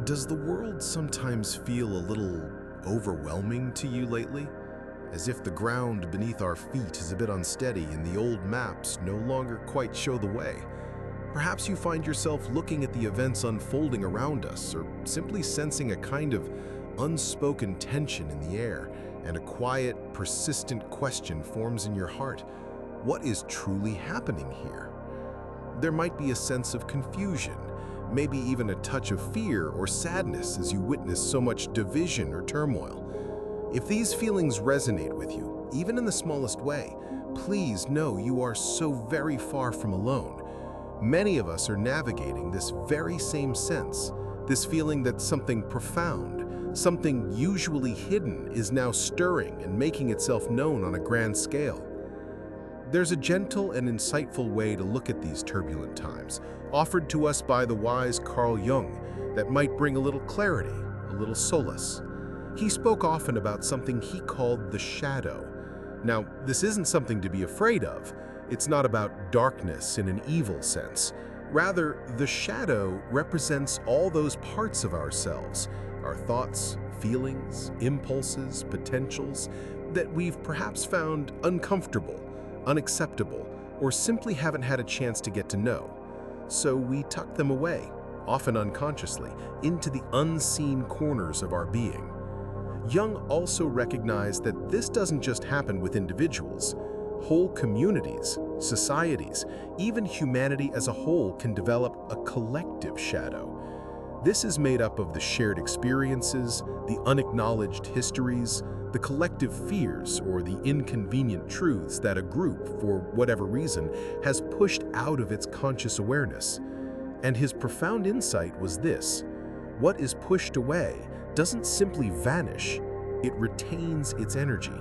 Does the world sometimes feel a little overwhelming to you lately? As if the ground beneath our feet is a bit unsteady and the old maps no longer quite show the way. Perhaps you find yourself looking at the events unfolding around us, or simply sensing a kind of unspoken tension in the air, and a quiet, persistent question forms in your heart. What is truly happening here? There might be a sense of confusion, maybe even a touch of fear or sadness as you witness so much division or turmoil. If these feelings resonate with you, even in the smallest way, please know you are so very far from alone. Many of us are navigating this very same sense, this feeling that something profound, something usually hidden, is now stirring and making itself known on a grand scale. There's a gentle and insightful way to look at these turbulent times, offered to us by the wise Carl Jung, that might bring a little clarity, a little solace. He spoke often about something he called the shadow. Now, this isn't something to be afraid of. It's not about darkness in an evil sense. Rather, the shadow represents all those parts of ourselves, our thoughts, feelings, impulses, potentials, that we've perhaps found uncomfortable, unacceptable, or simply haven't had a chance to get to know. So we tuck them away, often unconsciously, into the unseen corners of our being. Jung also recognized that this doesn't just happen with individuals. Whole communities, societies, even humanity as a whole can develop a collective shadow. This is made up of the shared experiences, the unacknowledged histories, the collective fears or the inconvenient truths that a group, for whatever reason, has pushed out of its conscious awareness. And his profound insight was this: what is pushed away doesn't simply vanish, it retains its energy.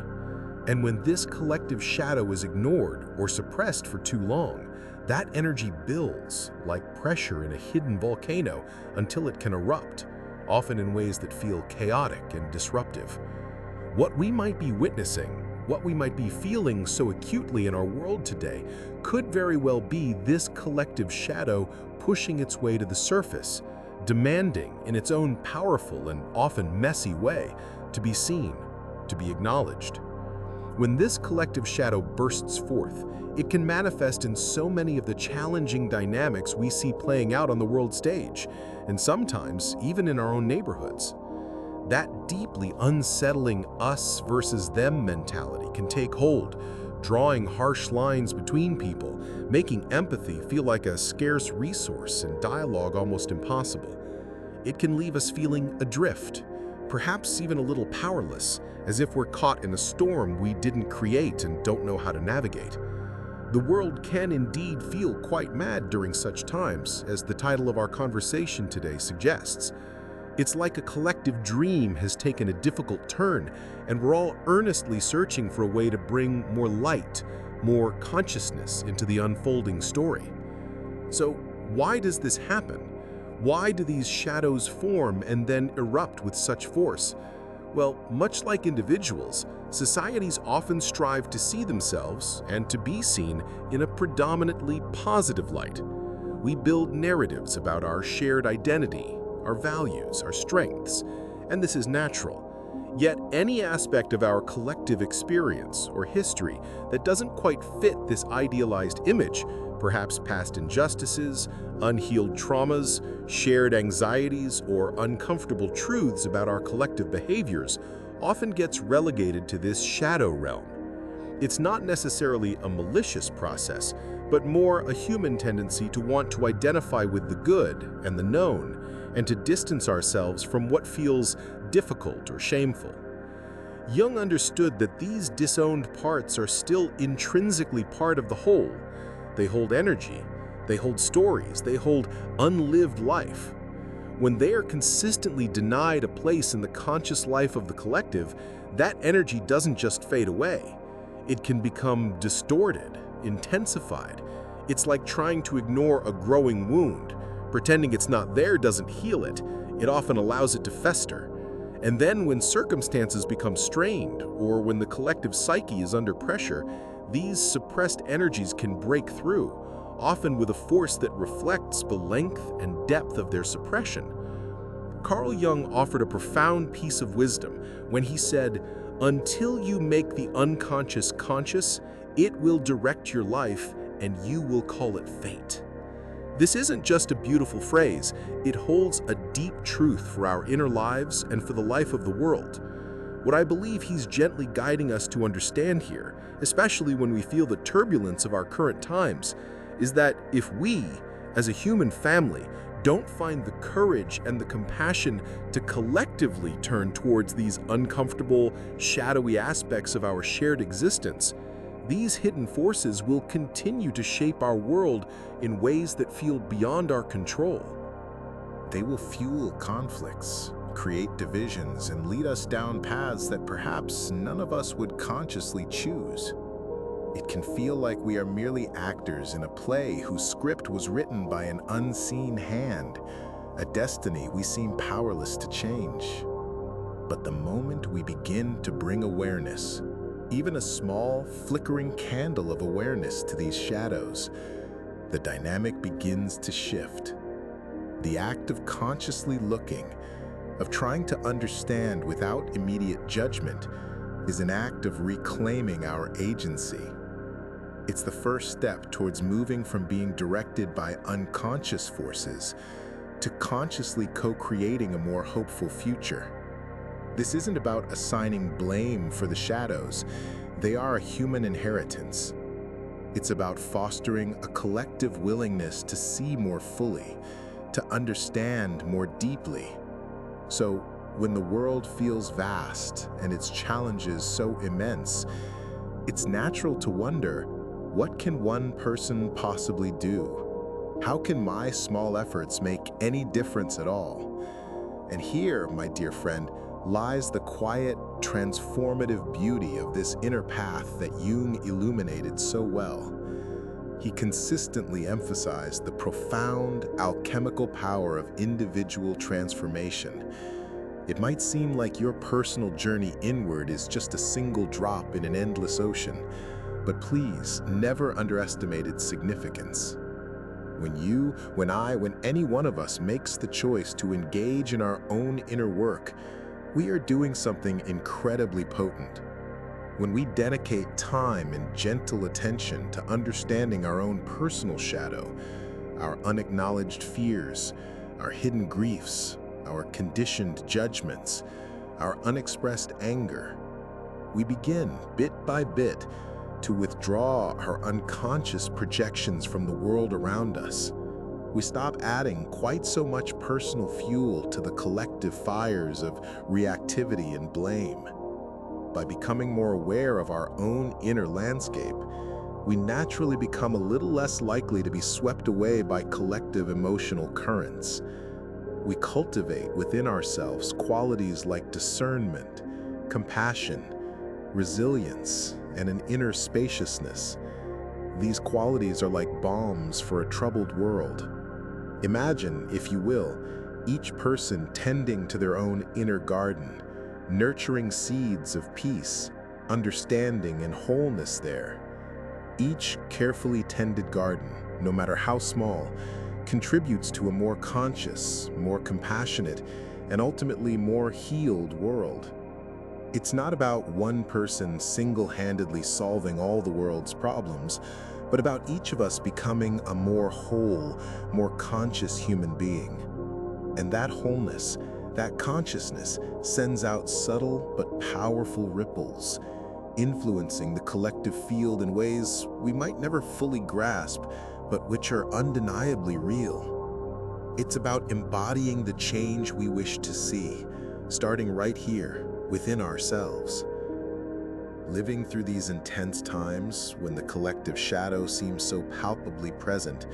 And when this collective shadow is ignored or suppressed for too long, that energy builds like pressure in a hidden volcano until it can erupt, often in ways that feel chaotic and disruptive. What we might be witnessing, what we might be feeling so acutely in our world today, could very well be this collective shadow pushing its way to the surface, demanding, in its own powerful and often messy way, to be seen, to be acknowledged. When this collective shadow bursts forth, it can manifest in so many of the challenging dynamics we see playing out on the world stage, and sometimes even in our own neighborhoods. That deeply unsettling us versus them mentality can take hold, drawing harsh lines between people, making empathy feel like a scarce resource and dialogue almost impossible. It can leave us feeling adrift, perhaps even a little powerless, as if we're caught in a storm we didn't create and don't know how to navigate. The world can indeed feel quite mad during such times, as the title of our conversation today suggests. It's like a collective dream has taken a difficult turn, and we're all earnestly searching for a way to bring more light, more consciousness into the unfolding story. So, why does this happen? Why do these shadows form and then erupt with such force? Well, much like individuals, societies often strive to see themselves and to be seen in a predominantly positive light. We build narratives about our shared identity, our values, our strengths, and this is natural. Yet any aspect of our collective experience or history that doesn't quite fit this idealized image, perhaps past injustices, unhealed traumas, shared anxieties, or uncomfortable truths about our collective behaviors, often gets relegated to this shadow realm. It's not necessarily a malicious process, but more a human tendency to want to identify with the good and the known, and to distance ourselves from what feels difficult or shameful. Jung understood that these disowned parts are still intrinsically part of the whole. They hold energy, they hold stories, they hold unlived life. When they are consistently denied a place in the conscious life of the collective, that energy doesn't just fade away. It can become distorted, intensified. It's like trying to ignore a growing wound. Pretending it's not there doesn't heal it. It often allows it to fester. And then when circumstances become strained, or when the collective psyche is under pressure, these suppressed energies can break through, often with a force that reflects the length and depth of their suppression. Carl Jung offered a profound piece of wisdom when he said, "Until you make the unconscious conscious, it will direct your life and you will call it fate." This isn't just a beautiful phrase, it holds a deep truth for our inner lives and for the life of the world. What I believe he's gently guiding us to understand here, especially when we feel the turbulence of our current times, is that if we, as a human family, don't find the courage and the compassion to collectively turn towards these uncomfortable, shadowy aspects of our shared existence, these hidden forces will continue to shape our world in ways that feel beyond our control. They will fuel conflicts, create divisions, and lead us down paths that perhaps none of us would consciously choose. It can feel like we are merely actors in a play whose script was written by an unseen hand, a destiny we seem powerless to change. But the moment we begin to bring awareness, even a small, flickering candle of awareness to these shadows, the dynamic begins to shift. The act of consciously looking, of trying to understand without immediate judgment, is an act of reclaiming our agency. It's the first step towards moving from being directed by unconscious forces to consciously co-creating a more hopeful future. This isn't about assigning blame for the shadows. They are a human inheritance. It's about fostering a collective willingness to see more fully, to understand more deeply. So, when the world feels vast and its challenges so immense, it's natural to wonder, what can one person possibly do? How can my small efforts make any difference at all? And here, my dear friend, lies the quiet, transformative beauty of this inner path that Jung illuminated so well. He consistently emphasized the profound, alchemical power of individual transformation. It might seem like your personal journey inward is just a single drop in an endless ocean, but please never underestimate its significance. When you, when I, when any one of us makes the choice to engage in our own inner work, we are doing something incredibly potent. When we dedicate time and gentle attention to understanding our own personal shadow, our unacknowledged fears, our hidden griefs, our conditioned judgments, our unexpressed anger, we begin, bit by bit, to withdraw our unconscious projections from the world around us. We stop adding quite so much personal fuel to the collective fires of reactivity and blame. By becoming more aware of our own inner landscape, we naturally become a little less likely to be swept away by collective emotional currents. We cultivate within ourselves qualities like discernment, compassion, resilience, and an inner spaciousness. These qualities are like balms for a troubled world. Imagine, if you will, each person tending to their own inner garden, nurturing seeds of peace, understanding, and wholeness there. Each carefully tended garden, no matter how small, contributes to a more conscious, more compassionate, and ultimately more healed world. It's not about one person single-handedly solving all the world's problems, but about each of us becoming a more whole, more conscious human being. And that wholeness, that consciousness, sends out subtle but powerful ripples, influencing the collective field in ways we might never fully grasp, but which are undeniably real. It's about embodying the change we wish to see, starting right here, within ourselves. Living through these intense times, when the collective shadow seems so palpably present,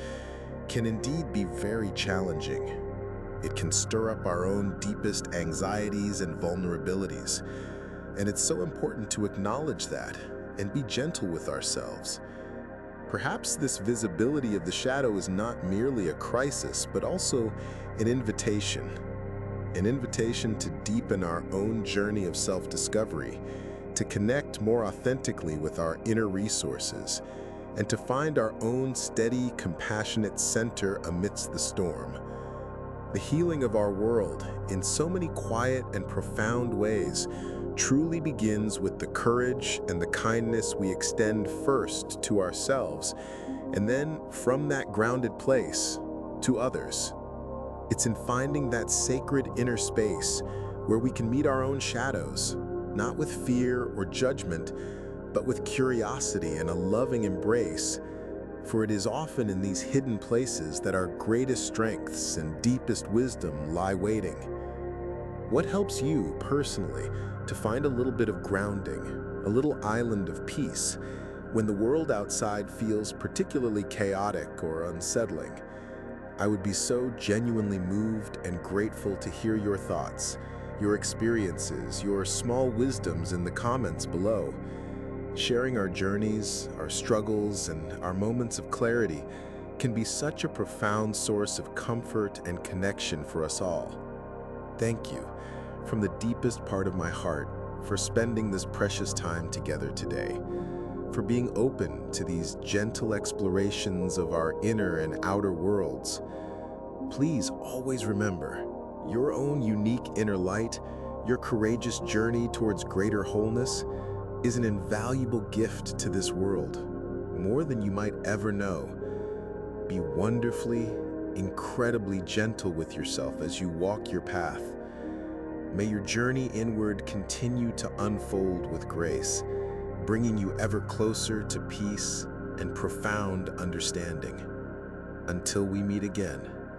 can indeed be very challenging. It can stir up our own deepest anxieties and vulnerabilities. And it's so important to acknowledge that and be gentle with ourselves. Perhaps this visibility of the shadow is not merely a crisis, but also an invitation to deepen our own journey of self-discovery, to connect more authentically with our inner resources, and to find our own steady, compassionate center amidst the storm. The healing of our world, in so many quiet and profound ways, truly begins with the courage and the kindness we extend first to ourselves, and then from that grounded place to others. It's in finding that sacred inner space where we can meet our own shadows, not with fear or judgment, but with curiosity and a loving embrace. For it is often in these hidden places that our greatest strengths and deepest wisdom lie waiting. What helps you personally to find a little bit of grounding, a little island of peace, when the world outside feels particularly chaotic or unsettling? I would be so genuinely moved and grateful to hear your thoughts, your experiences, your small wisdoms in the comments below. Sharing our journeys, our struggles, and our moments of clarity can be such a profound source of comfort and connection for us all. Thank you, from the deepest part of my heart, for spending this precious time together today, for being open to these gentle explorations of our inner and outer worlds. Please always remember, your own unique inner light, your courageous journey towards greater wholeness, is an invaluable gift to this world, more than you might ever know. Be wonderfully, incredibly gentle with yourself as you walk your path. May your journey inward continue to unfold with grace, bringing you ever closer to peace and profound understanding. Until we meet again.